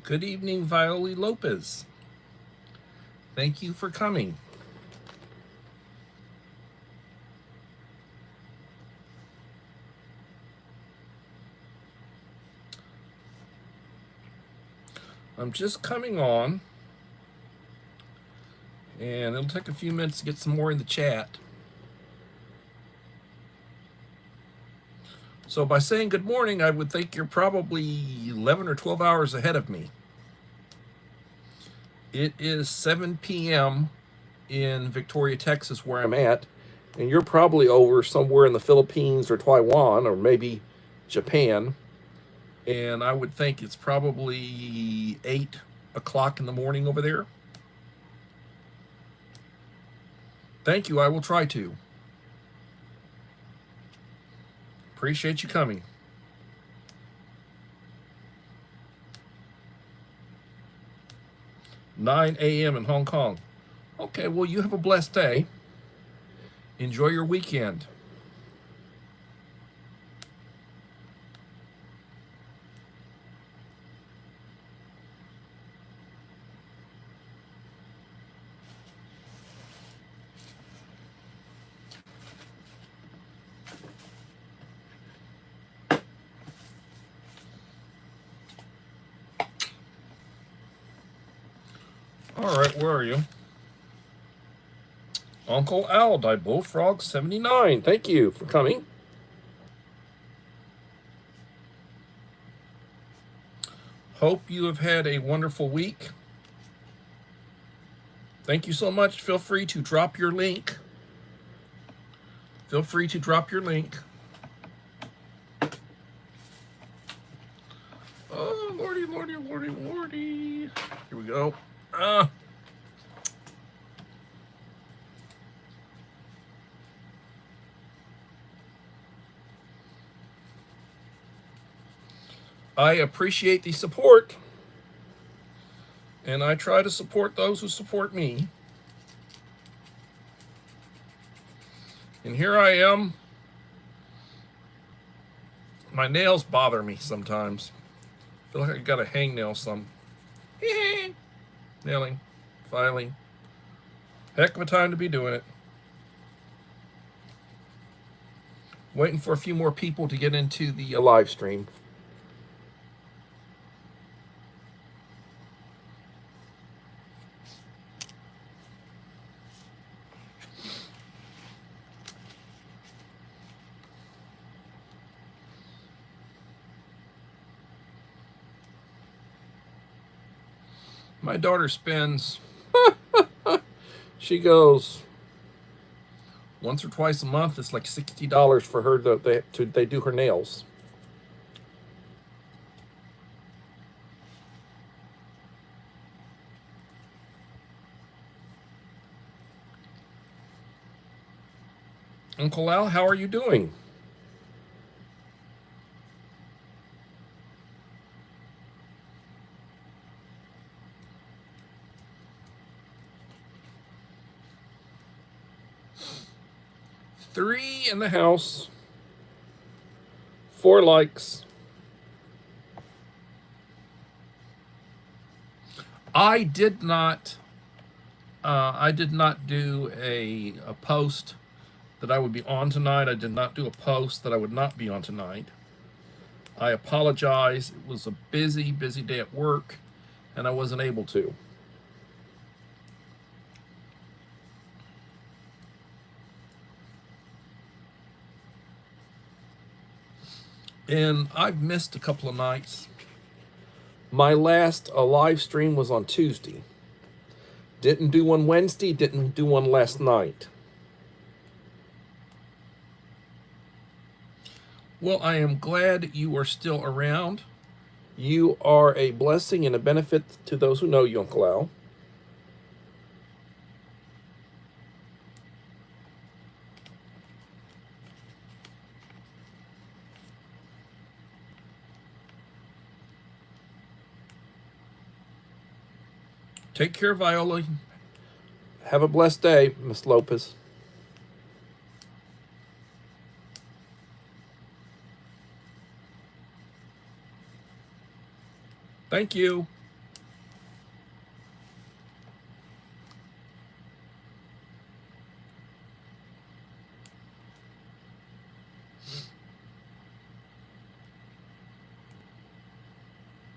Good evening, Viola Lopez. Thank you for coming. I'm just coming on, and it'll take a few minutes to get some more in the chat. So, by saying good morning, I would think you're probably 11 or 12 hours ahead of me. It is 7 p.m. in Victoria, Texas, where I'm at, and you're probably over somewhere in the Philippines or Taiwan or maybe Japan. And I would think it's probably 8 o'clock in the morning over there. Thank you. I will try to. Appreciate you coming. 9 a.m. in Hong Kong. Okay, well, you have a blessed day. Enjoy your weekend. All right, where are you? Uncle Al died Bullfrog 79. Thank you for coming. Hope you have had a wonderful week. Thank you so much. Feel free to drop your link. Feel free to drop your link. Oh, lordy, lordy, lordy, lordy. Here we go. I appreciate the support, and I try to support those who support me. And here I am. My nails bother me sometimes. I feel like I gotta hangnail some. Nailing, filing. Heck of a time to be doing it. Waiting for a few more people to get into the live stream. My daughter spends, she goes once or twice a month. It's like $60 for her they do her nails. Uncle Al, how are you doing? Three in the house. 4 likes. I did not do a post that I would be on tonight. I did not do a post that I would not be on tonight. I apologize. It was a busy day at work, and I wasn't able to. And I've missed a couple of nights. My last live stream was on Tuesday. Didn't do one Wednesday, didn't do one last night. Well, I am glad you are still around. You are a blessing and a benefit to those who know you, Uncle Al. Take care, Viola. Have a blessed day, Miss Lopez. Thank you.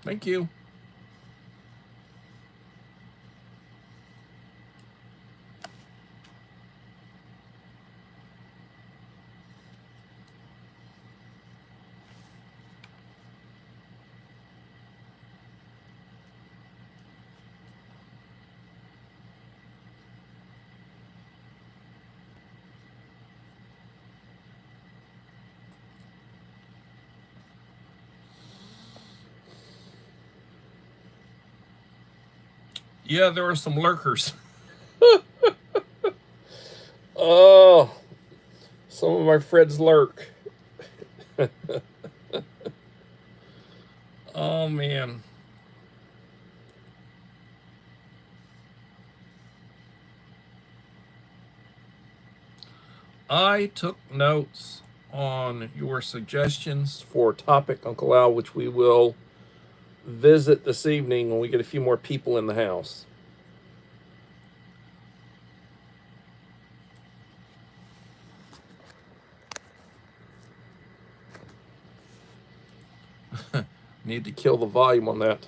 Thank you. Yeah, there are some lurkers. Oh, some of my friends lurk. Oh, man. I took notes on your suggestions for a topic, Uncle Al, which we will visit this evening when we get a few more people in the house. Need to kill the volume on that.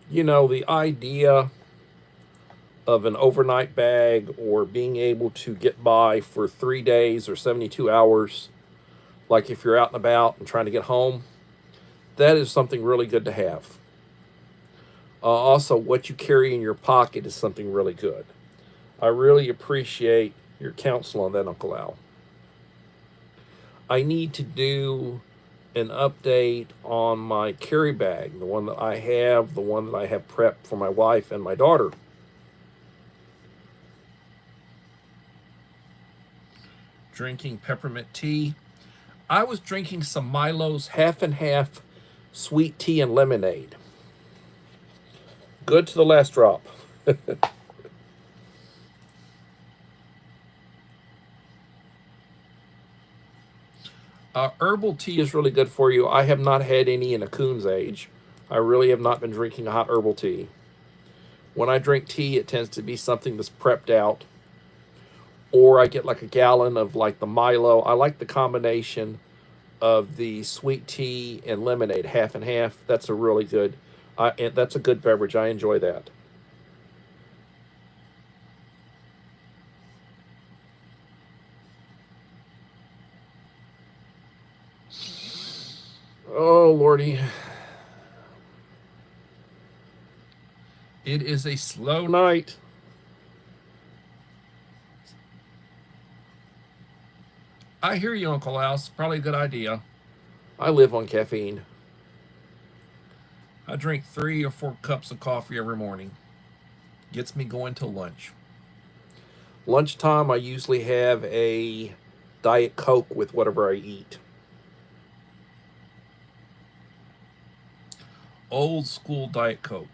You know, the idea of an overnight bag or being able to get by for 3 days or 72 hours, like if you're out and about and trying to get home, that is something really good to have. Also, what you carry in your pocket is something really good. I really appreciate your counsel on that, Uncle Al. I need to do an update on my carry bag, the one that I have, the one that I have prepped for my wife and my daughter. Drinking peppermint tea. I was drinking some Milo's half and half sweet tea and lemonade. Good to the last drop. Herbal tea is really good for you. I have not had any in a coon's age. I really have not been drinking hot herbal tea. When I drink tea, it tends to be something that's prepped out. Or I get like a gallon of like the Milo. I like the combination of the sweet tea and lemonade, half and half. That's a really good, that's a good beverage. I enjoy that. Oh, Lordy. It is a slow night. I hear you, Uncle Al. It's probably a good idea. I live on caffeine. I drink 3 or 4 cups of coffee every morning. Gets me going till lunch. Lunchtime, I usually have a Diet Coke with whatever I eat. Old school Diet Coke.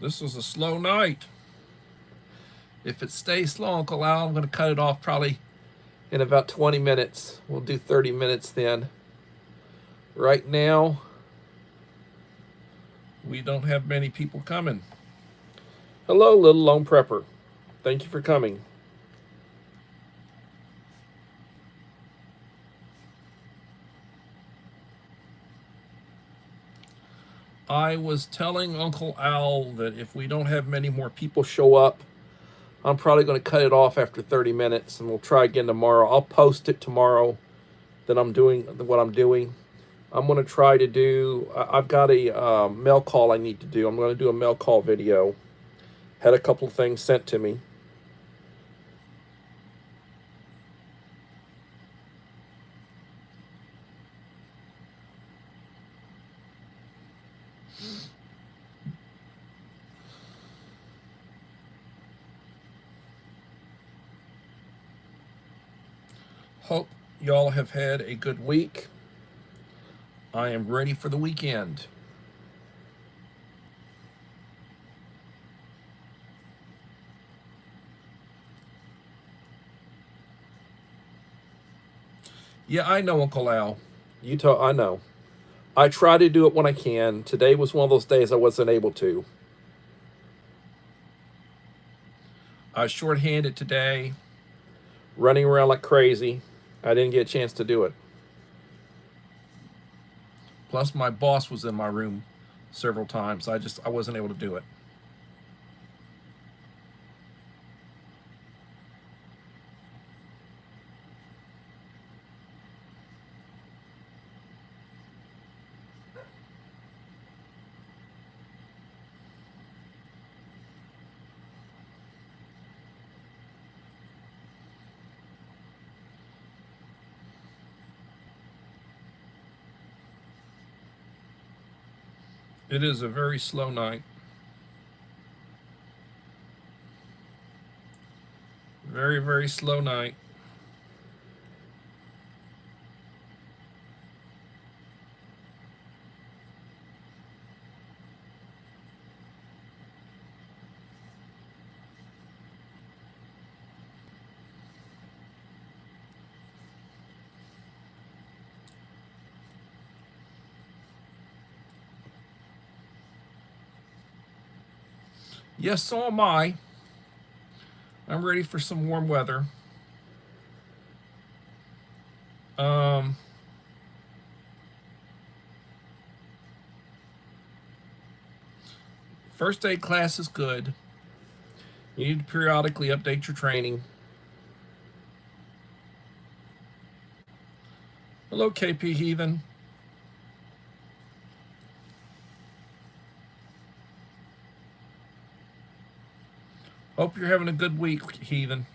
This was a slow night. If it stays slow, Uncle Al, I'm going to cut it off probably in about 20 minutes. We'll do 30 minutes then. Right now, we don't have many people coming. Hello, little lone prepper. Thank you for coming. I was telling Uncle Al that if we don't have many more people show up, I'm probably going to cut it off after 30 minutes and we'll try again tomorrow. I'll post it tomorrow that I'm doing what I'm doing. I'm going to try to do, I've got a mail call I need to do. I'm going to do a mail call video. Had a couple of things sent to me. Hope y'all have had a good week. I am ready for the weekend. Yeah, I know, Uncle Al. I know. I try to do it when I can. Today was one of those days I wasn't able to. I was shorthanded today, running around like crazy. I didn't get a chance to do it. Plus, my boss was in my room several times. I wasn't able to do it. It is a very slow night. Very, very slow night. Yes, so am I. I'm ready for some warm weather. Um, First aid class is good. You need to periodically update your training. Hello, KP Heathen. Hope you're having a good week, Heathen.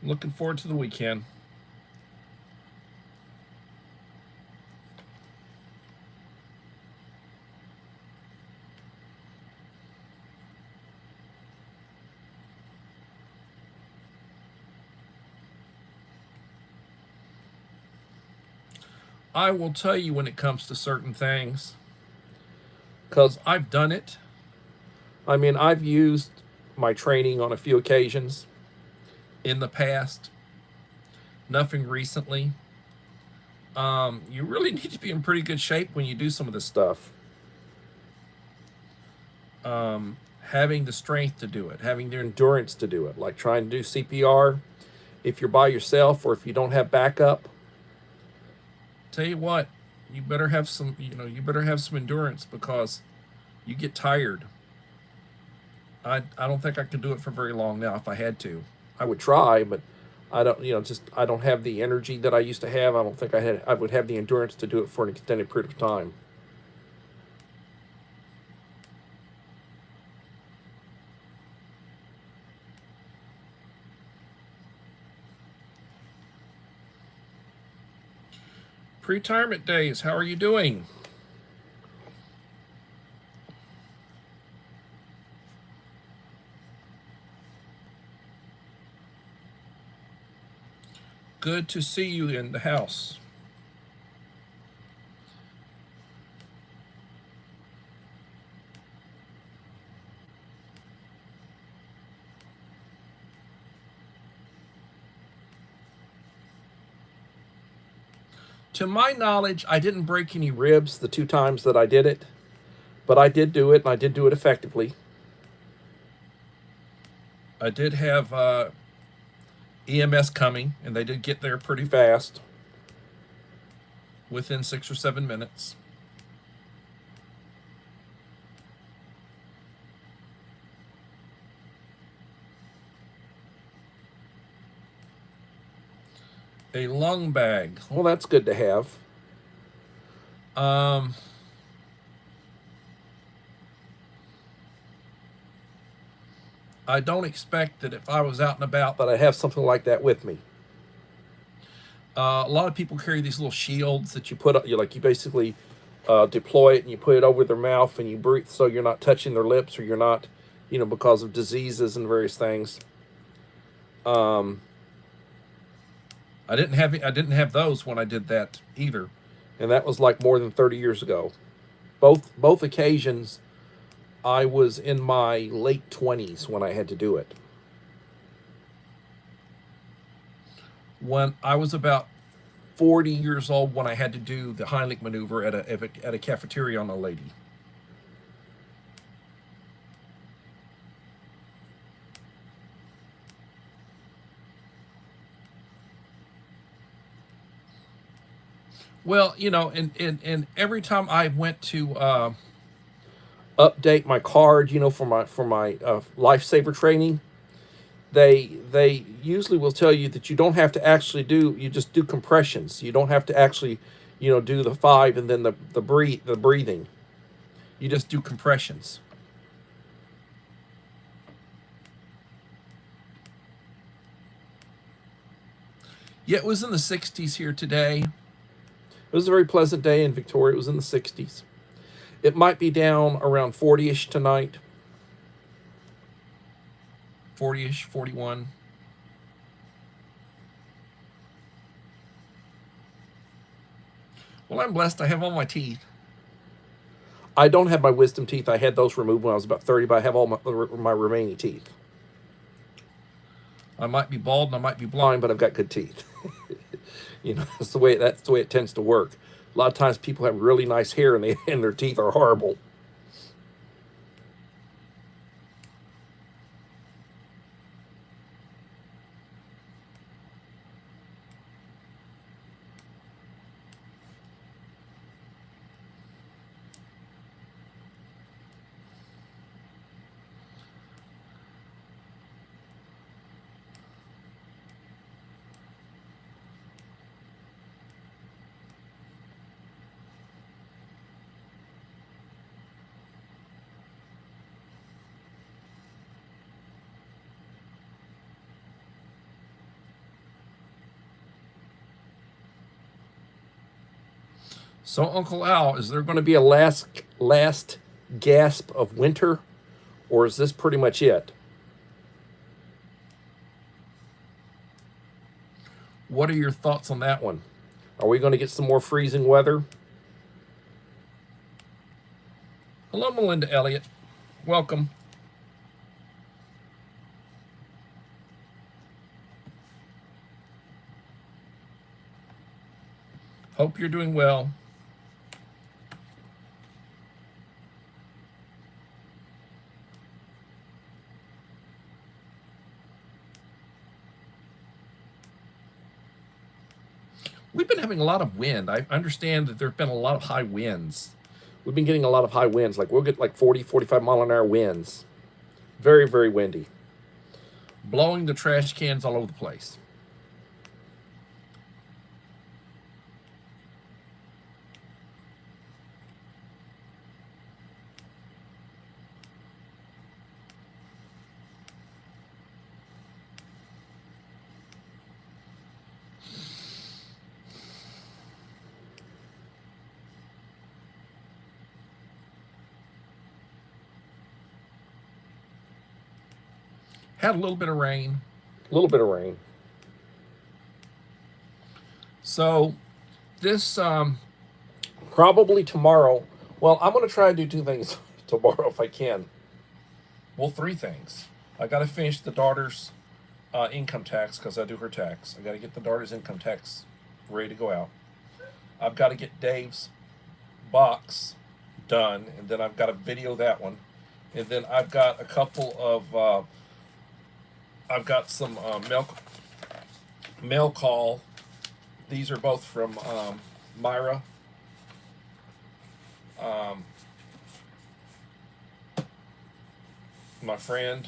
Looking forward to the weekend. I will tell you when it comes to certain things, because I've done it. I mean, I've used my training on a few occasions in the past, nothing recently. You really need to be in pretty good shape when you do some of this stuff. Having the strength to do it, having the endurance to do it, like trying to do CPR if you're by yourself or if you don't have backup. Tell you what, you better have some, you better have some endurance because you get tired. I don't think I could do it for very long now if I had to. I would try, but I don't, I don't have the energy that I used to have. I don't think I would have the endurance to do it for an extended period of time. Pre-retirement days, how are you doing? Good to see you in the house. To my knowledge, I didn't break any ribs the 2 times that I did it, but I did do it, and I did do it effectively. I did have EMS coming, and they did get there pretty fast, within 6 or 7 minutes. A lung bag. Well, that's good to have. I don't expect that if I was out and about that I'd have something like that with me. A lot of people carry these little shields that you put up. You basically deploy it and you put it over their mouth and you breathe, so you're not touching their lips or you're not, because of diseases and various things. I didn't have those when I did that either, and that was like more than 30 years ago. Both occasions, I was in my late 20s when I had to do it. When I was about 40 years old when I had to do the Heimlich maneuver at a cafeteria on a lady. Well, you know, and every time I went to update my card, you know, for my lifesaver training, they usually will tell you that you don't have to actually you just do compressions. You don't have to actually, you know, do the 5 and then the breathing. You just do compressions. Yeah, it was in the 60s here today. It was a very pleasant day in Victoria. It was in the 60s. It might be down around 40-ish tonight. 40-ish, 41. Well, I'm blessed. I have all my teeth. I don't have my wisdom teeth. I had those removed when I was about 30, but I have all my remaining teeth. I might be bald and I might be blind, but I've got good teeth. You know, that's the way it tends to work. A lot of times people have really nice hair and their teeth are horrible. So, Uncle Al, is there going to be a last gasp of winter, or is this pretty much it? What are your thoughts on that one? Are we going to get some more freezing weather? Hello, Melinda Elliott. Welcome. Hope you're doing well. We've been having a lot of wind. I understand that there have been a lot of high winds. We've been getting a lot of high winds. Like we'll get like 40, 45 mile an hour winds. Very, very windy. Blowing the trash cans all over the place. Had a little bit of rain. A little bit of rain. So this probably tomorrow. Well, I'm going to try to do 2 things tomorrow if I can. Well, 3 things. I got to finish the daughter's income tax because I do her tax. I got to get the daughter's income tax ready to go out. I've got to get Dave's box done, and then I've got to video that one. And then I've got a couple of I've got some mail call. These are both from Myra. My friend.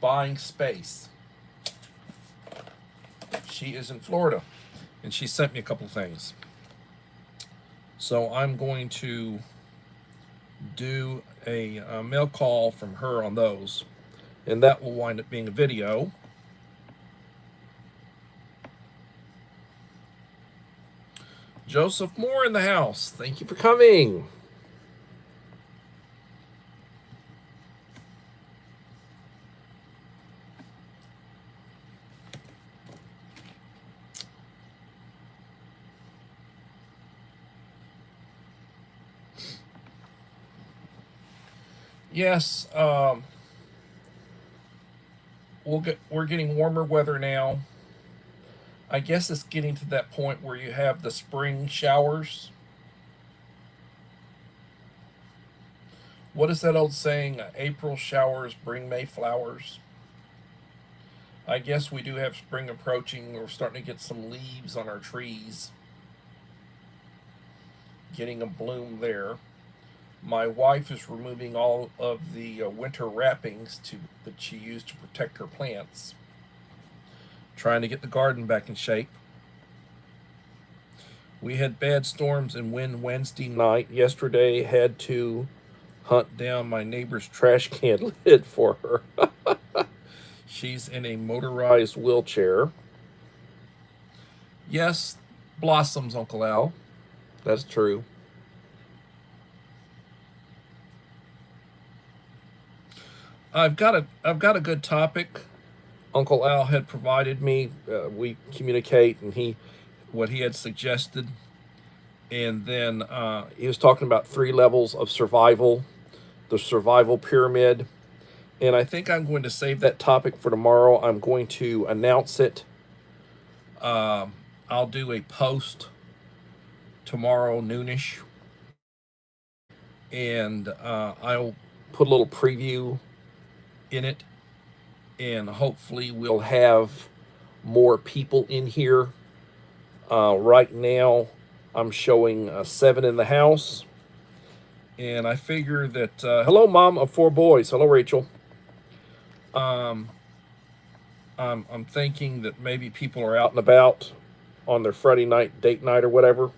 Buying space. She is in Florida, and she sent me a couple things. So I'm going to do a mail call from her on those, and that will wind up being a video. Joseph Moore in the house. Thank you for coming. Yes, we're getting warmer weather now. I guess it's getting to that point where you have the spring showers. What is that old saying? April showers bring May flowers. I guess we do have spring approaching. We're starting to get some leaves on our trees, getting a bloom there. My wife is removing all of the winter wrappings that she used to protect her plants, trying to get the garden back in shape. We had bad storms and wind Wednesday night. Yesterday, had to hunt down my neighbor's trash can lid for her. She's in a motorized wheelchair. Yes, blossoms, Uncle Al. That's true. I've got a good topic. Uncle Al had provided me. We communicate, and what he had suggested, and then he was talking about 3 levels of survival, the survival pyramid, and I think I'm going to save that topic for tomorrow. I'm going to announce it. I'll do a post tomorrow noonish, and I'll put a little preview in it, and hopefully we'll have more people in here. Right now I'm showing 7 in the house, and I figure that hello mom of 4 boys, hello Rachel. I'm thinking that maybe people are out and about on their Friday night date night or whatever,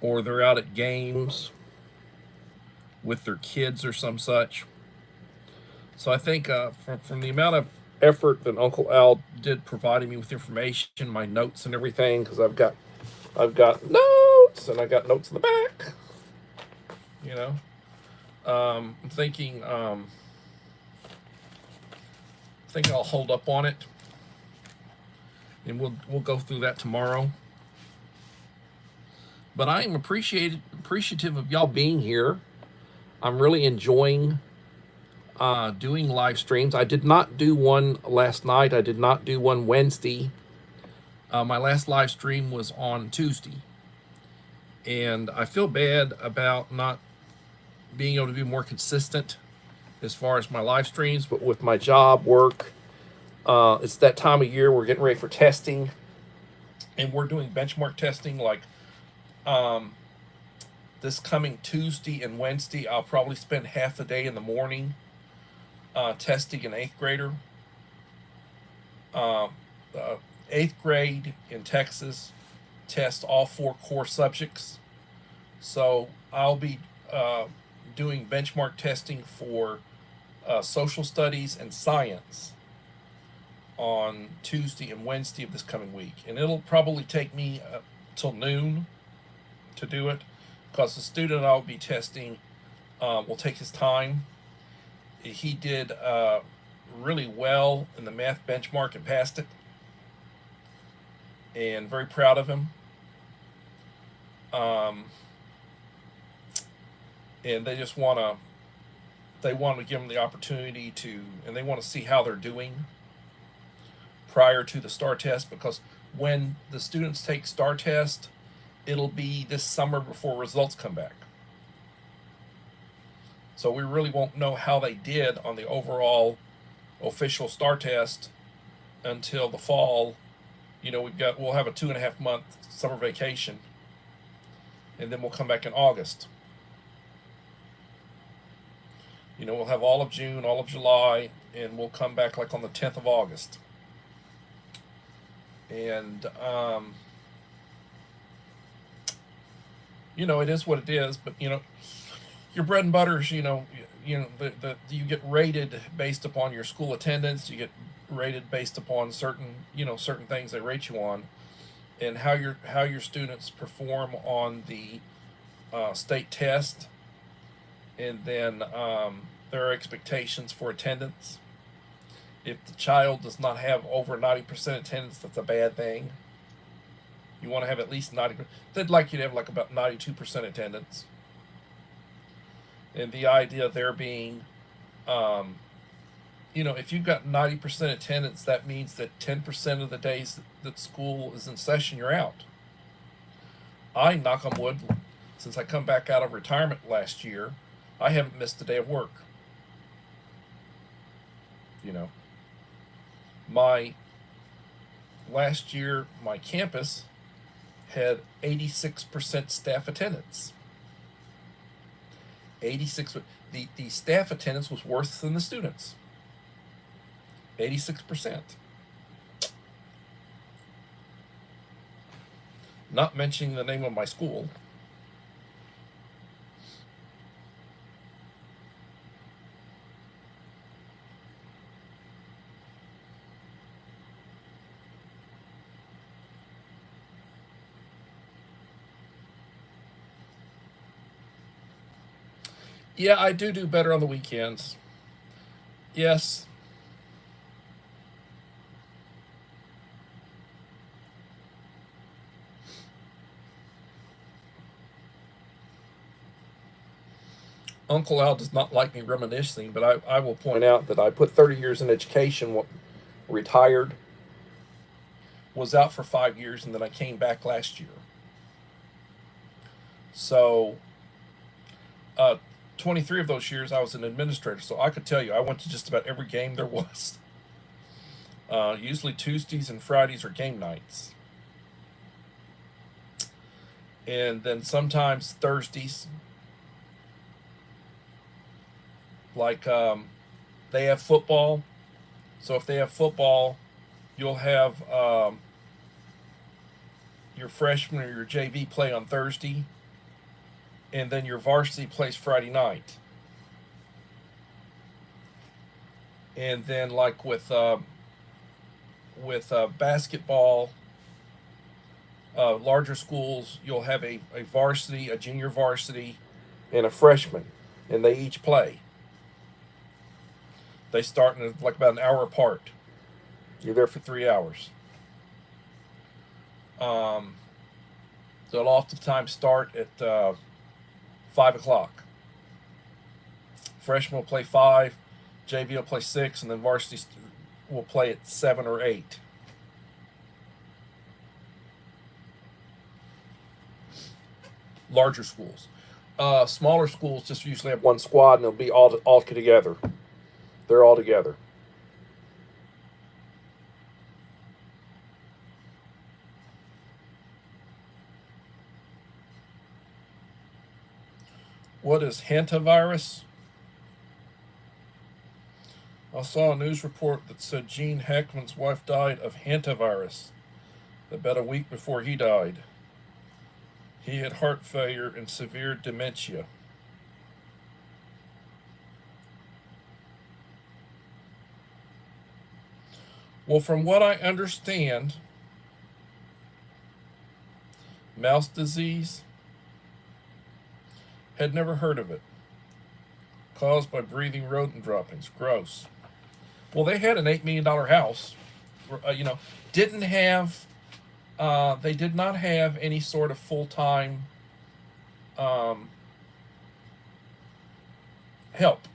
or they're out at games with their kids or some such. So I think from the amount of effort that Uncle Al did providing me with information, my notes and everything, because I've got notes, and I got notes in the back. You know, I'm thinking I'll hold up on it, and we'll go through that tomorrow. But I am appreciative of y'all being here. I'm really enjoying doing live streams. I did not do one last night. I did not do one Wednesday. My last live stream was on Tuesday. And I feel bad about not being able to be more consistent as far as my live streams, but with my job, work, it's that time of year. We're getting ready for testing, and we're doing benchmark testing like this coming Tuesday and Wednesday. I'll probably spend half the day in the morning testing an 8th grader. 8th grade in Texas test all 4 core subjects. So I'll be doing benchmark testing for social studies and science on Tuesday and Wednesday of this coming week. And it'll probably take me till noon to do it, because the student I'll be testing will take his time. He did really well in the math benchmark and passed it, and very proud of him. And they just want to give them the opportunity to, and they want to see how they're doing prior to the STAR test, because when the students take STAR test, it'll be this summer before results come back. So we really won't know how they did on the overall official STAR test until the fall. You know, we'll have a 2.5 month summer vacation, and then we'll come back in August. You know, we'll have all of June, all of July, and we'll come back like on the 10th of August. And you know, it is what it is. But you know, your bread and butters, you get rated based upon your school attendance. You get rated based upon certain things they rate you on, and how your students perform on the state test, and then there are expectations for attendance. If the child does not have over 90% attendance, that's a bad thing. You want to have at least 90%. They'd like you to have like about 92% attendance. And the idea there being if you've got 90% attendance, that means that 10% of the days that school is in session, you're out. I, knock on wood, since I come back out of retirement last year, I haven't missed a day of work. My last year, my campus had 86% staff attendance. 86. The staff attendance was worse than the students. 86%. Not mentioning the name of my school. Yeah, I do better on the weekends. Yes. Uncle Al does not like me reminiscing, but I will point out that I put 30 years in education, retired, was out for 5 years, and then I came back last year. So, 23 of those years I was an administrator, so I could tell you I went to just about every game there was. Usually Tuesdays and Fridays are game nights. And then sometimes Thursdays. Like they have football. So if they have football, you'll have your freshman or your JV play on Thursday, and then your varsity plays Friday night. And then like with basketball, larger schools, you'll have a varsity, a junior varsity, and a freshman, and they each play. They start in like about an hour apart. You're there for 3 hours. They'll oftentimes start at 5 o'clock. Freshman will play 5, JV will play 6, and then varsity will play at 7 or 8. Larger schools. Smaller schools just usually have one squad, and they'll be all together. They're all together. What is hantavirus? I saw a news report that said Gene Hackman's wife died of hantavirus about a week before he died. He had heart failure and severe dementia. Well, from what I understand, mouse disease, had never heard of it. Caused by breathing rodent droppings. Gross. Well, they had an $8 million house. Didn't have. They did not have any sort of full-time help.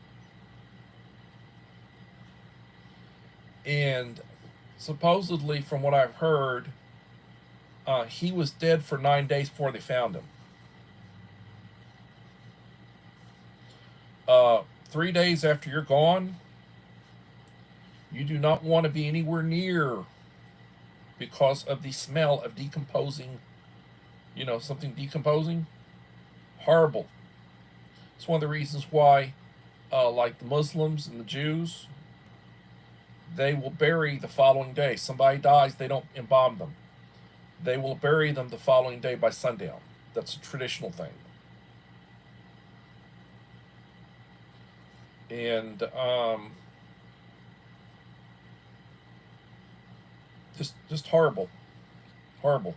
And supposedly, from what I've heard, he was dead for 9 days before they found him. 3 days after you're gone, you do not want to be anywhere near, because of the smell of decomposing, something decomposing. Horrible. It's one of the reasons why, like the Muslims and the Jews, they will bury the following day. Somebody dies, they don't embalm them. They will bury them the following day by sundown. That's a traditional thing. And just horrible. Horrible.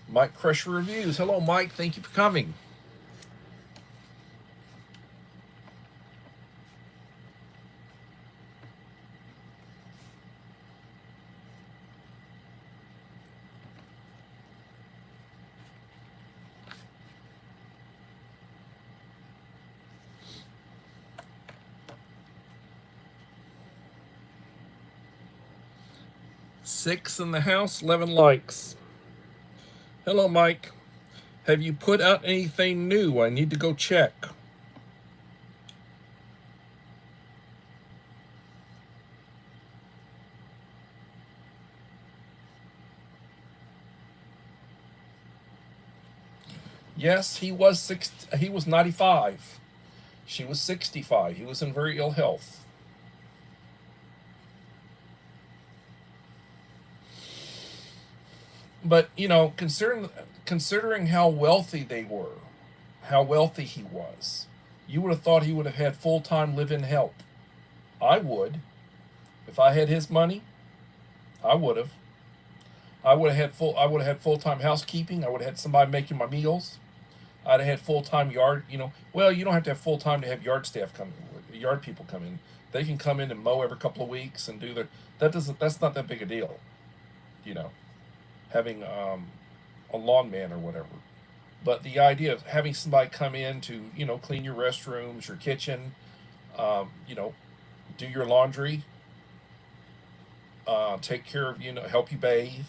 Mike Crusher Reviews. Hello, Mike. Thank you for coming. 6 in the house, 11 likes. Hello, Mike. Have you put out anything new? I need to go check. Yes, he was 95. She was 65. He was in very ill health. But, considering how wealthy they were, how wealthy he was, you would have thought he would have had full-time live-in help. I would. If I had his money, I would have. I would have had full-time housekeeping. I would have had somebody making my meals. I'd have had full-time yard, well, you don't have to have full-time to have yard people come in. They can come in and mow every couple of weeks and do that's not that big a deal, you know, having a lawn man or whatever. But the idea of having somebody come in to, clean your restrooms, your kitchen, you know, do your laundry, take care of, help you bathe.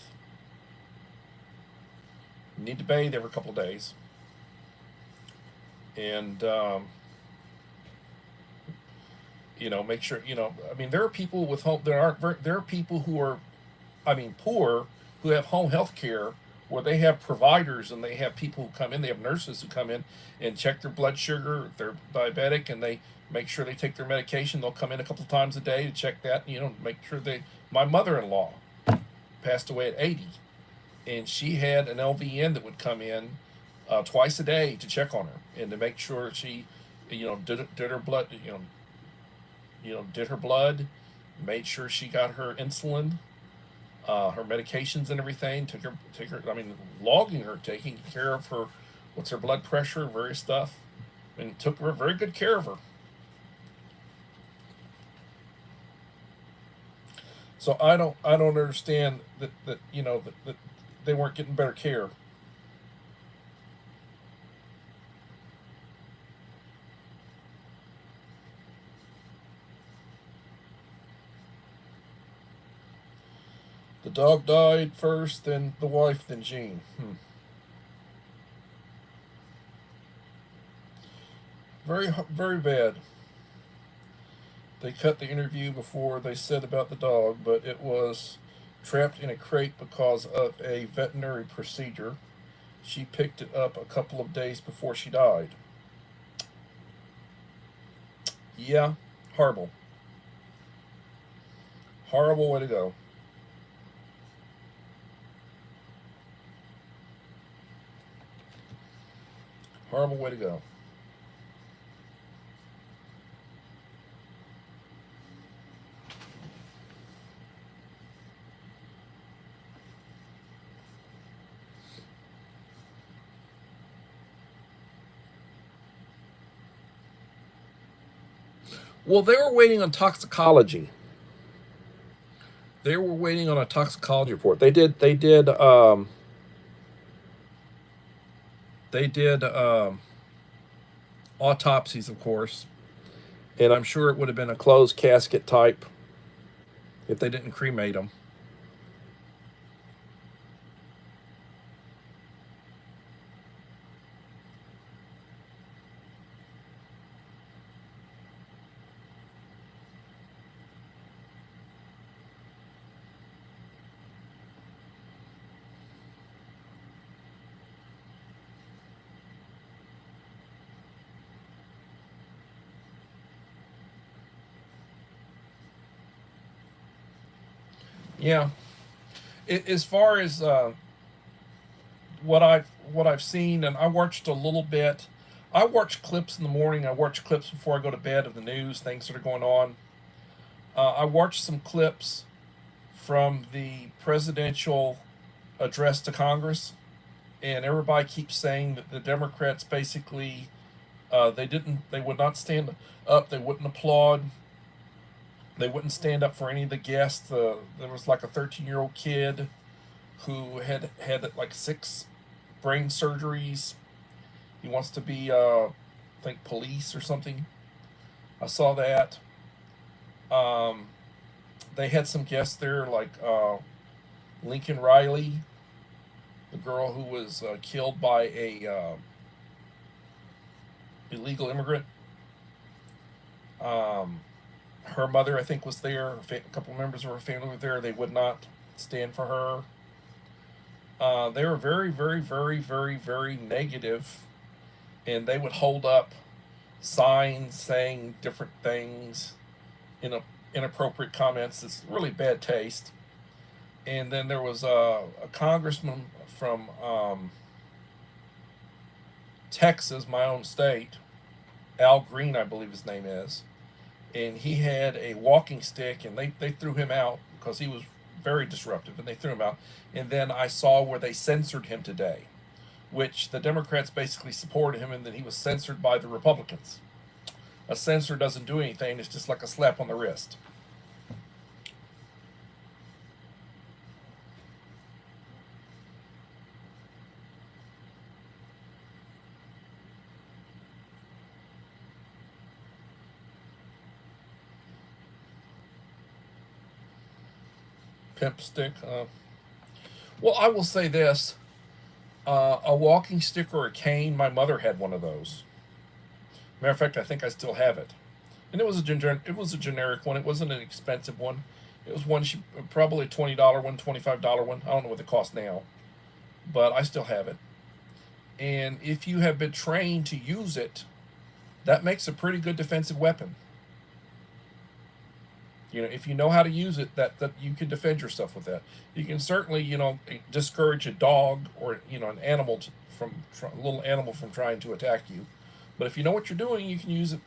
You need to bathe every couple of days. And, make sure, there are people with home, there are people who are, poor, who have home health care where they have providers and they have people who come in, they have nurses who come in and check their blood sugar, if they're diabetic, and they make sure they take their medication. They'll come in a couple of times a day to check that, make sure my mother-in-law passed away at 80, and she had an LVN that would come in twice a day to check on her and to make sure she, did her blood, did her blood, made sure she got her insulin, her medications and everything. Took her. Logging her, taking care of her, what's her blood pressure, various stuff, and took her very good care of her. So I don't understand that they weren't getting better care. The dog died first, then the wife, then Jean. Very, very bad. They cut the interview before they said about the dog, but it was trapped in a crate because of a veterinary procedure. She picked it up a couple of days before she died. Yeah, horrible. Horrible way to go. Horrible way to go. Well, they were waiting on toxicology. They were waiting on a toxicology report. They did autopsies, of course, and I'm sure it would have been a closed casket type if they didn't cremate them. Yeah. As far as what I've seen, and I watched a little bit. I watch clips in the morning. I watch clips before I go to bed of the news, things that are going on. I watched some clips from the presidential address to Congress, and everybody keeps saying that the Democrats basically they would not stand up, they wouldn't applaud, they wouldn't stand up for any of the guests. There was like a 13-year-old kid who had like 6 brain surgeries. He wants to be, I think, police or something. I saw that. Um, they had some guests there, like Lincoln Riley, the girl who was killed by a illegal immigrant. Um, Her mother, I think, was there. A couple members of her family were there. They would not stand for her. They were very, very, very, very, very negative, and they would hold up signs saying different things, in inappropriate comments. It's really bad taste. And then there was a congressman from Texas, my own state, Al Green, I believe his name is, and he had a walking stick, and they threw him out because he was very disruptive, and they threw him out. And then I saw where they censored him today, which the Democrats basically supported him, and then he was censored by the Republicans. A censor doesn't do anything, it's just like a slap on the wrist. Pimp stick. Well, I will say this: a walking stick or a cane. My mother had one of those. Matter of fact, I think I still have it, and it was a generic one. It wasn't an expensive one. It was one she probably a $20 one, $25 one. I don't know what they cost now, but I still have it. And if you have been trained to use it, that makes a pretty good defensive weapon. If you know how to use it, that you can defend yourself with that. You can certainly, discourage a dog or an animal a little animal from trying to attack you. But if you know what you're doing, you can use it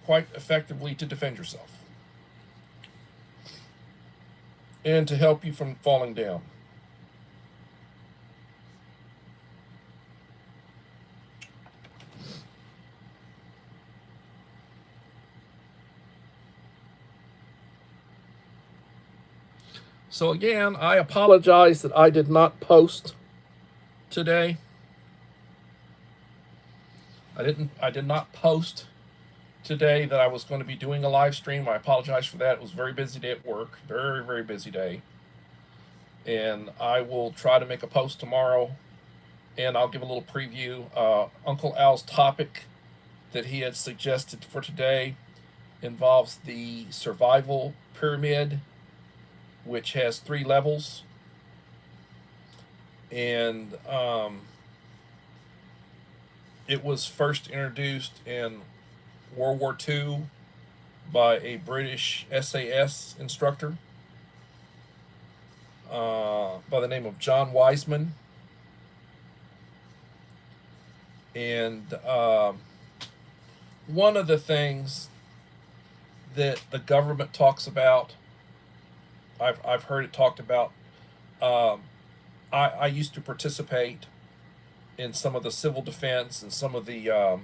quite effectively to defend yourself and to help you from falling down. So again, I apologize that I did not post today. I did not post today that I was going to be doing a live stream. I apologize for that. It was a very busy day at work. Very, very busy day. And I will try to make a post tomorrow, and I'll give a little preview. Uncle Al's topic that he had suggested for today involves the survival pyramid, which has 3 levels. And it was first introduced in World War II by a British SAS instructor by the name of John Wiseman. And one of the things that the government talks about, I've heard it talked about. I used to participate in some of the civil defense and some of the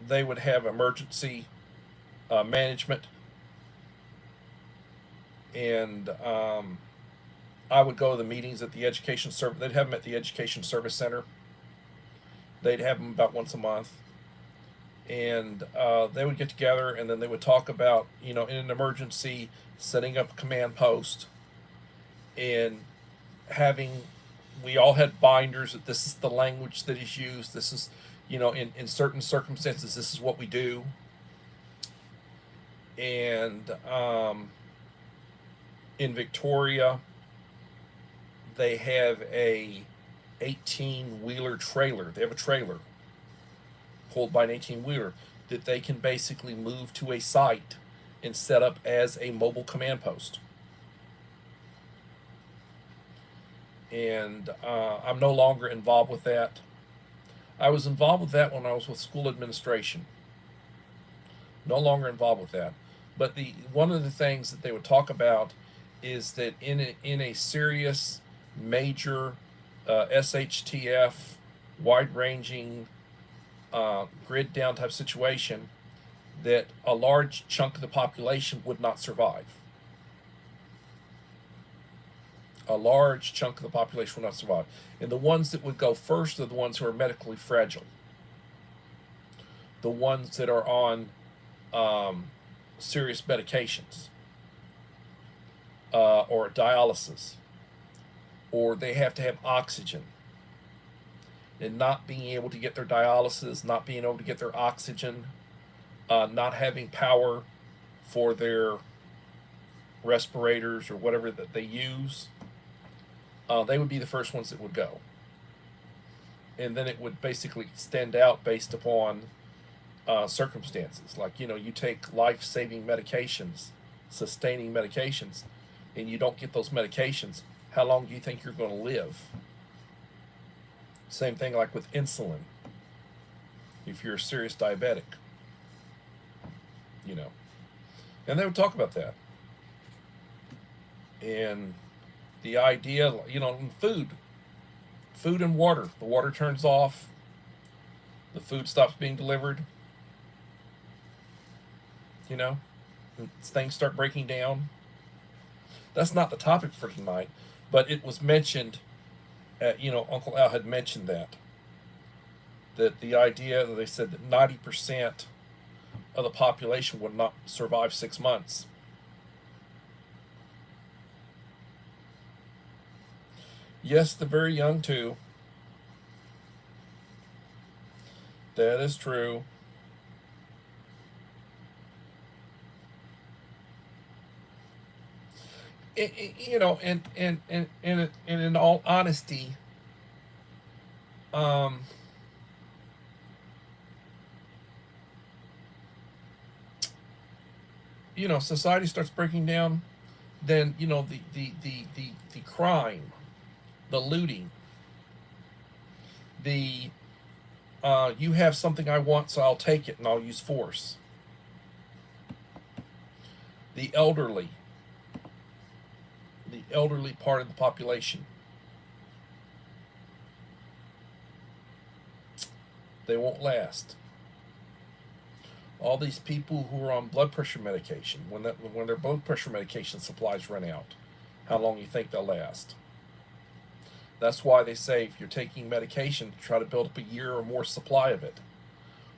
they would have emergency management, and I would go to the meetings at the education service. They'd have them at the education service center. They'd have them about once a month, and they would get together, and then they would talk about, in an emergency, setting up a command post, and we all had binders that this is the language that is used. This is, in certain circumstances, this is what we do. And in Victoria, they have a 18-wheeler trailer. They have a trailer pulled by an 18-wheeler that they can basically move to a site and set up as a mobile command post. And I'm no longer involved with that. I was involved with that when I was with school administration. No longer involved with that. But one of the things that they would talk about is that in a serious, major SHTF, wide-ranging grid down type situation, that a large chunk of the population would not survive. A large chunk of the population would not survive. And the ones that would go first are the ones who are medically fragile. The ones that are on serious medications. or dialysis, or they have to have oxygen. And not being able to get their dialysis, not being able to get their oxygen, not having power for their respirators or whatever that they use, they would be the first ones that would go. And then it would basically extend out based upon circumstances. Like, you take life-saving medications, sustaining medications, and you don't get those medications, how long do you think you're going to live? Same thing like with insulin. If you're a serious diabetic, and they would talk about that. And the idea, food and water. The water turns off, the food stops being delivered, things start breaking down. That's not the topic for tonight, but it was mentioned. Uncle Al had mentioned that the idea that they said that 90% of the population would not survive 6 months. Yes, the very young too. That is true. And in all honesty, society starts breaking down, then the crime, the looting, the you have something I want, so I'll take it and I'll use force. The elderly part of the population, they won't last. All these people who are on blood pressure medication, when their blood pressure medication supplies run out, how long do you think they'll last? That's why they say if you're taking medication, try to build up a year or more supply of it.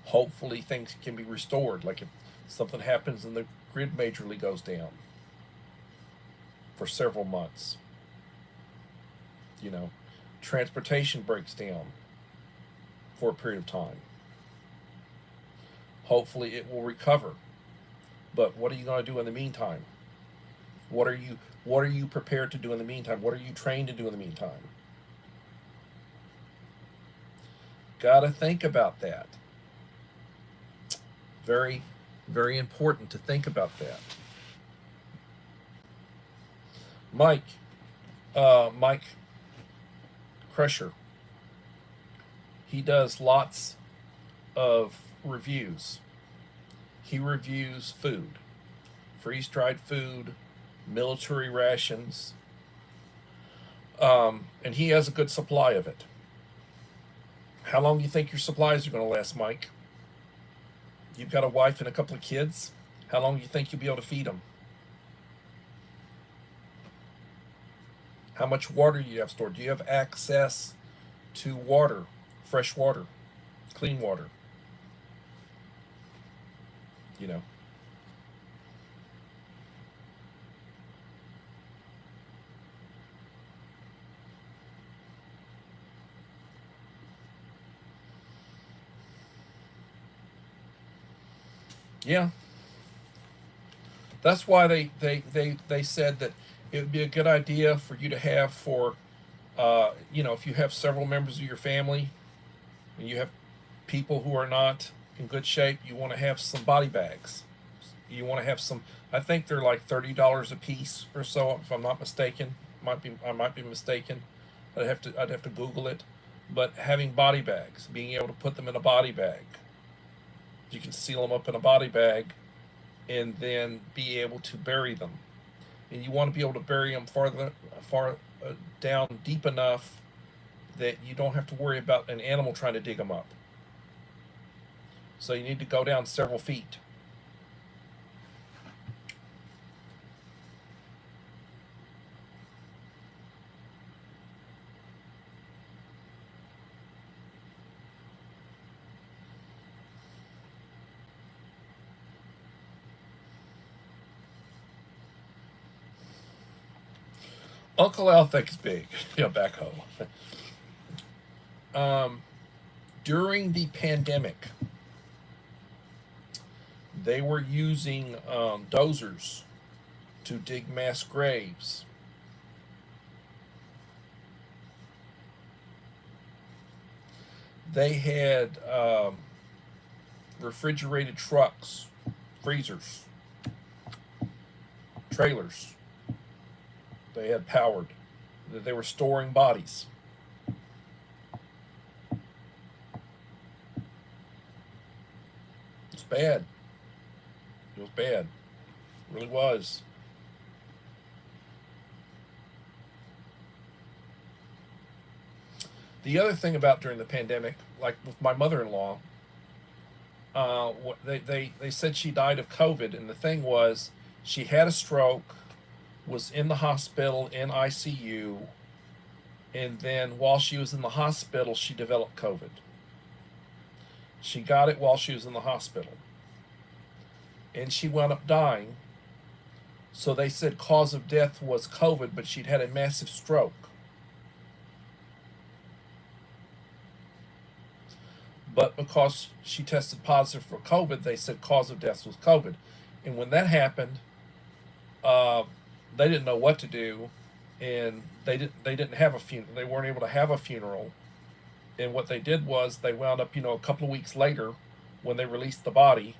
Hopefully things can be restored, like if something happens and the grid majorly goes down for several months. Transportation breaks down for a period of time. Hopefully it will recover. But what are you going to do in the meantime? What are you prepared to do in the meantime? What are you trained to do in the meantime? Got to think about that. Very, very important to think about that. Mike Crusher, he does lots of reviews. He reviews food, freeze-dried food, military rations, and he has a good supply of it. How long do you think your supplies are going to last, Mike? You've got a wife and a couple of kids. How long do you think you'll be able to feed them? How much water do you have stored? Do you have access to water, fresh water, clean water? Yeah. That's why they said that it would be a good idea for you to have if you have several members of your family and you have people who are not in good shape, you want to have some body bags. You want to have some, I think they're like $30 a piece or so, if I'm not mistaken. I might be mistaken. I'd have to Google it. But having body bags, being able to put them in a body bag. You can seal them up in a body bag and then be able to bury them. And you want to be able to bury them far down deep enough that you don't have to worry about an animal trying to dig them up. So you need to go down several feet. Uncle Al thinks big. Yeah, backhoe. During the pandemic, they were using dozers to dig mass graves. They had refrigerated trucks, freezers, trailers. They had powered. They were storing bodies. It's bad. It was bad. It really was. The other thing about during the pandemic, like with my mother-in-law, they said she died of COVID, and the thing was, she had a stroke, was in the hospital in ICU, and then while she was in the hospital, she developed COVID. She got it while she was in the hospital, and she wound up dying. So they said cause of death was COVID, but she'd had a massive stroke. But because she tested positive for COVID, they said cause of death was COVID. And when that happened, uh, they didn't know what to do, and they didn't have a funeral. They weren't able to have a funeral. And what they did was they wound up, a couple of weeks later, when they released the body,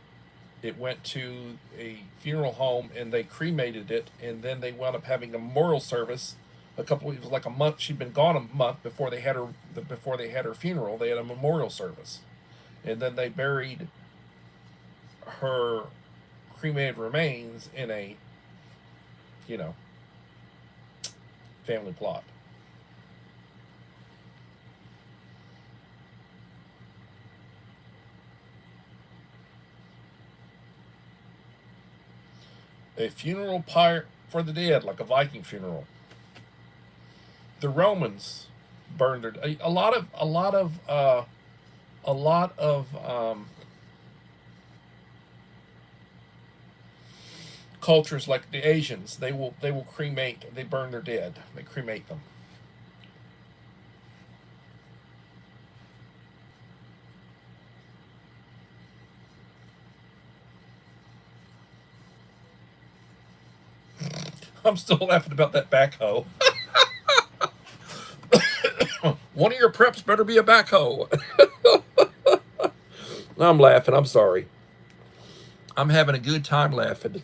it went to a funeral home and they cremated it, and then they wound up having a memorial service. A couple of, it was like a month. She'd been gone a month before they had her funeral. They had a memorial service, and then they buried her cremated remains in a, you know, family plot. A funeral pyre for the dead, like a Viking funeral. The Romans burned their, a lot of cultures, like the Asians, they will cremate. They burn their dead. They cremate them. I'm still laughing about that backhoe. One of your preps better be a backhoe. I'm laughing. I'm sorry. I'm having a good time laughing.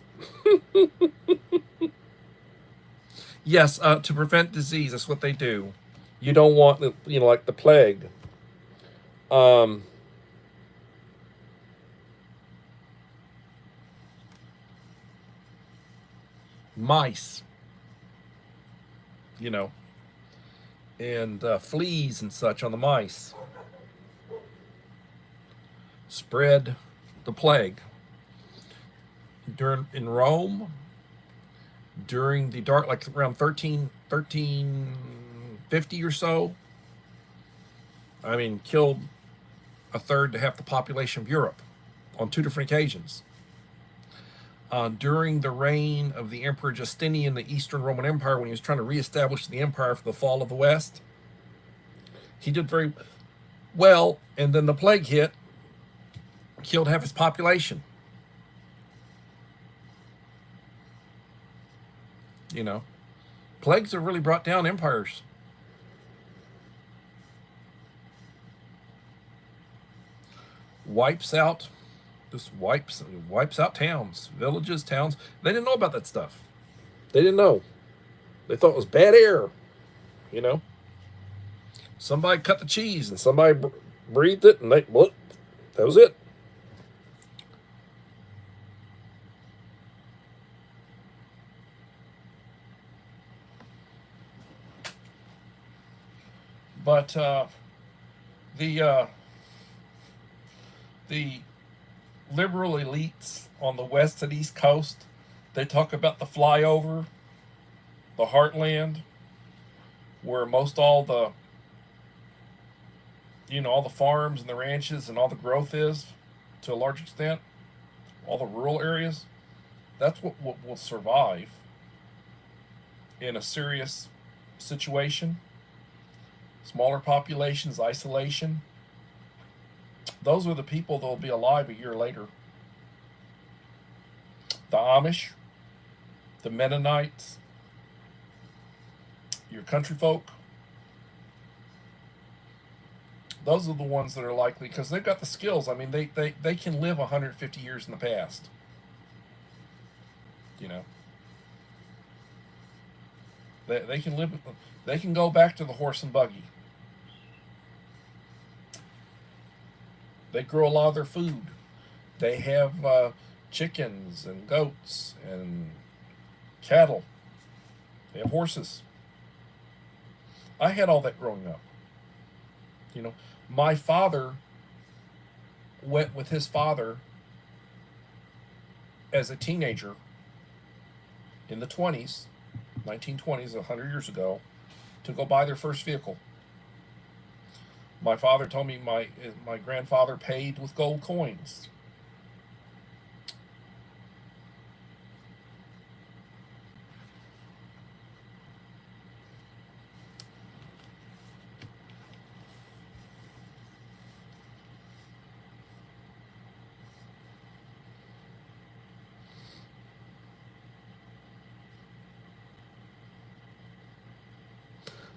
Yes, to prevent disease, that's what they do. You don't want, like the plague. Um, Mice, you know, and fleas and such on the mice spread the plague. In Rome, during the dark, like around 1350 or so, I mean, killed a third to half the population of Europe on two different occasions. During the reign of the Emperor Justinian, the Eastern Roman Empire, when he was trying to reestablish the empire for the fall of the West, he did very well, and then the plague hit, killed half his population. You know, plagues have really brought down empires. Wipes out, just wipes out towns, villages, towns. They didn't know about that stuff. They didn't know. They thought it was bad air. You know, somebody cut the cheese and somebody breathed it, and that was it. But the the liberal elites on the west and east coast, they talk about the flyover, the heartland, where most all the farms and the ranches and all the growth is, to a large extent, all the rural areas. That's what will survive in a serious situation, smaller populations, isolation, those are the people that will be alive a year later. The Amish, the Mennonites, your country folk, those are the ones that are likely, because they've got the skills. I mean, they can live 150 years in the past. You know, they can live, they can go back to the horse and buggy. They grow a lot of their food. They have chickens and goats and cattle. They have horses. I had all that growing up. You know, my father went with his father as a teenager in the 20s, 1920s, 100 years ago, to go buy their first vehicle. My father told me my grandfather paid with gold coins.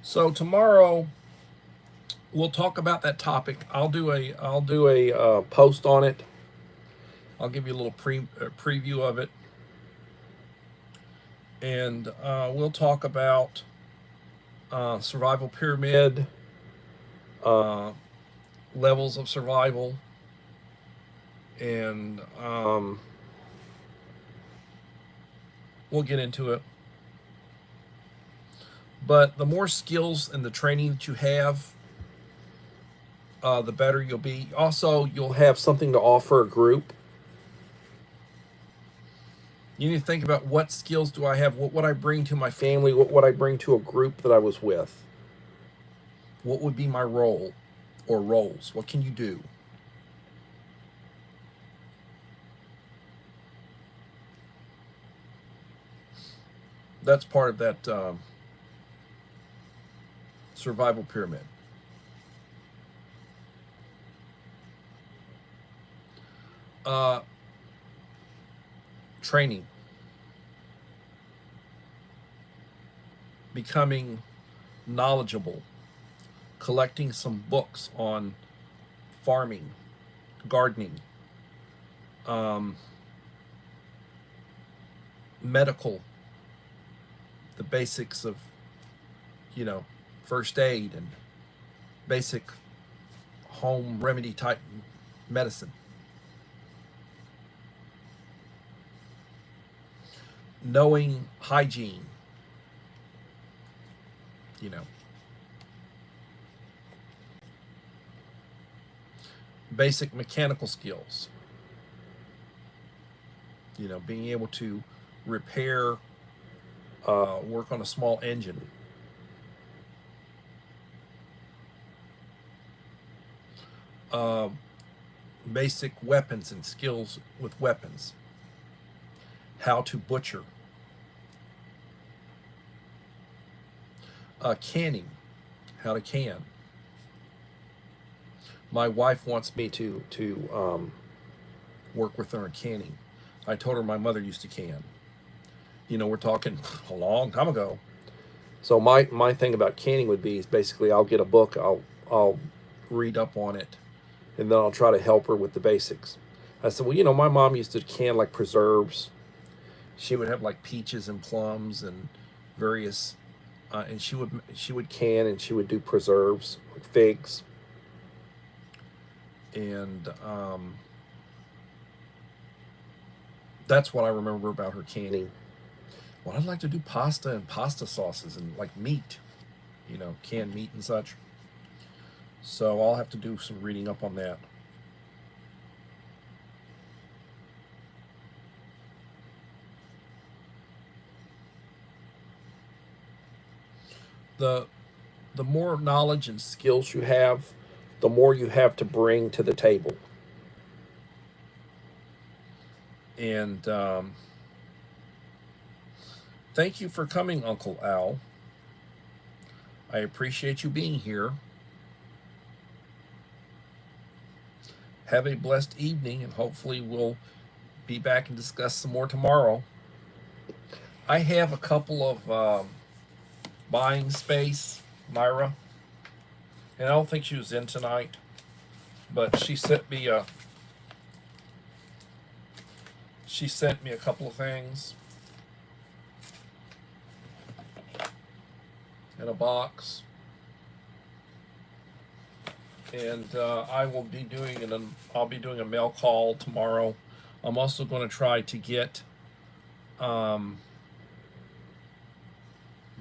So tomorrow we'll talk about that topic. I'll do a post on it. I'll give you a little preview of it, and we'll talk about survival pyramid, levels of survival, and we'll get into it. But the more skills and the training that you have, the better you'll be. Also, you'll have something to offer a group. You need to think about, what skills do I have? What would I bring to my family? What would I bring to a group that I was with? What would be my role or roles? What can you do? That's part of that survival pyramid. Training. Becoming knowledgeable. Collecting some books on farming, gardening, medical, the basics of, first aid and basic home remedy type medicine. Knowing hygiene, basic mechanical skills, being able to repair, work on a small engine. Basic weapons and skills with weapons. How to butcher. Canning. How to can. My wife wants me to work with her in canning. I told her my mother used to can. We're talking a long time ago. So my thing about canning would be, is basically, I'll get a book, I'll read up on it, and then I'll try to help her with the basics. I said, well, my mom used to can like preserves. She would have like peaches and plums and various, and she would can, and she would do preserves, like figs. And that's what I remember about her canning. Well, I'd like to do pasta and pasta sauces and like meat, canned meat and such. So I'll have to do some reading up on that. The more knowledge and skills you have, the more you have to bring to the table. And thank you for coming, Uncle Al. I appreciate you being here. Have a blessed evening, and hopefully we'll be back and discuss some more tomorrow. I have a couple of buying space, Myra, and I don't think she was in tonight, but she sent me a couple of things in a box, and I'll be doing a mail call tomorrow. I'm also going to try to get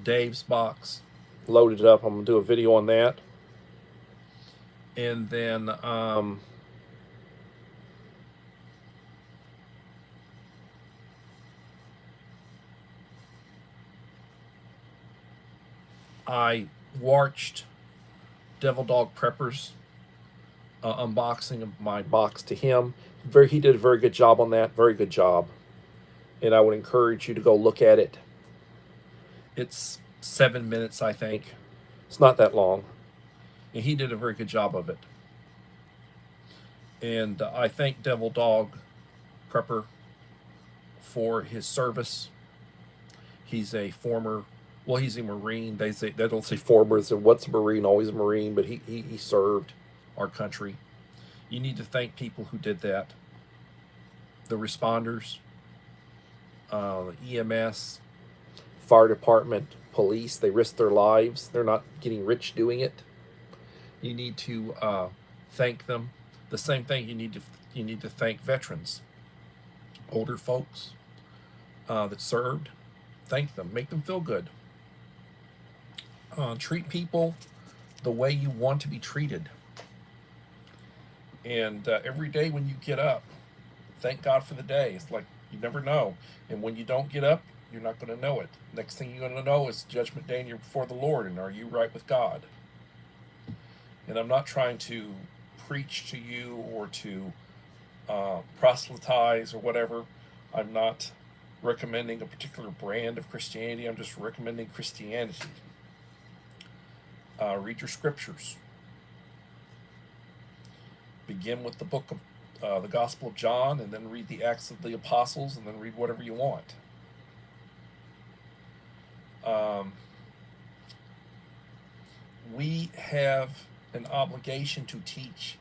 Dave's box loaded up. I'm going to do a video on that, and then I watched Devil Dog Prepper's unboxing of my box to him. He did a very good job on that. Very good job. And I would encourage you to go look at it. It's 7 minutes, I think. It's not that long. And he did a very good job of it. And I thank Devil Dog Prepper for his service. He's a he's a Marine. They don't say former. So what's a Marine? Always a Marine, but he served our country. You need to thank people who did that. The responders, EMS, fire department, police. They risk their lives. They're not getting rich doing it. You need to thank them. The same thing you need to thank veterans, older folks that served. Thank them. Make them feel good. Treat people the way you want to be treated. And every day when you get up, thank God for the day. It's like you never know. And when you don't get up, you're not going to know it. Next thing you're going to know is Judgment Day and you're before the Lord. And are you right with God? And I'm not trying to preach to you or to proselytize or whatever. I'm not recommending a particular brand of Christianity. I'm just recommending Christianity. Read your scriptures. Begin with the book of the Gospel of John, and then read the Acts of the Apostles, and then read whatever you want. We have an obligation to teach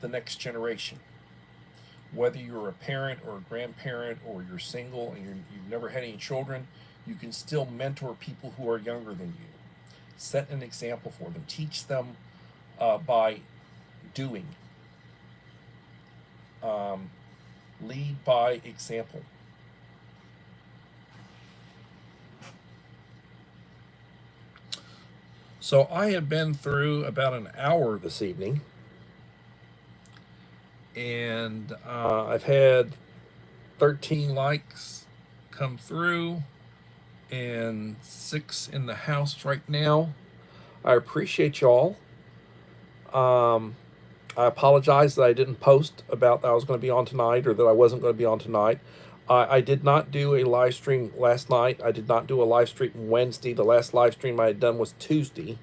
the next generation. Whether you're a parent or a grandparent or you're single and you've never had any children, you can still mentor people who are younger than you. Set an example for them. Teach them by doing. Lead by example. So I have been through about an hour this evening, and I've had 13 likes come through and 6 in the house right now. I appreciate y'all. I apologize that I didn't post about that I was going to be on tonight or that I wasn't going to be on tonight. I did not do a live stream last night. I did not do a live stream Wednesday. The last live stream I had done was Tuesday.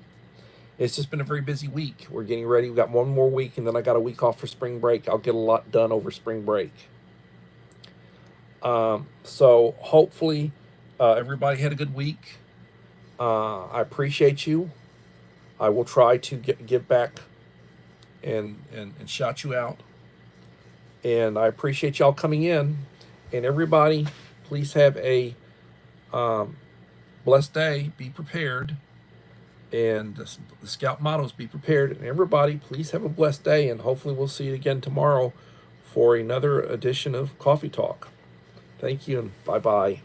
It's just been a very busy week. We're getting ready. We've got one more week, and then I got a week off for spring break. I'll get a lot done over spring break. So hopefully everybody had a good week. I appreciate you. I will try to give back and shout you out. And I appreciate y'all coming in. And everybody, please have a blessed day. Be prepared. And the Scout motto is be prepared. And everybody, please have a blessed day. And hopefully we'll see you again tomorrow for another edition of Coffee Talk. Thank you and bye-bye.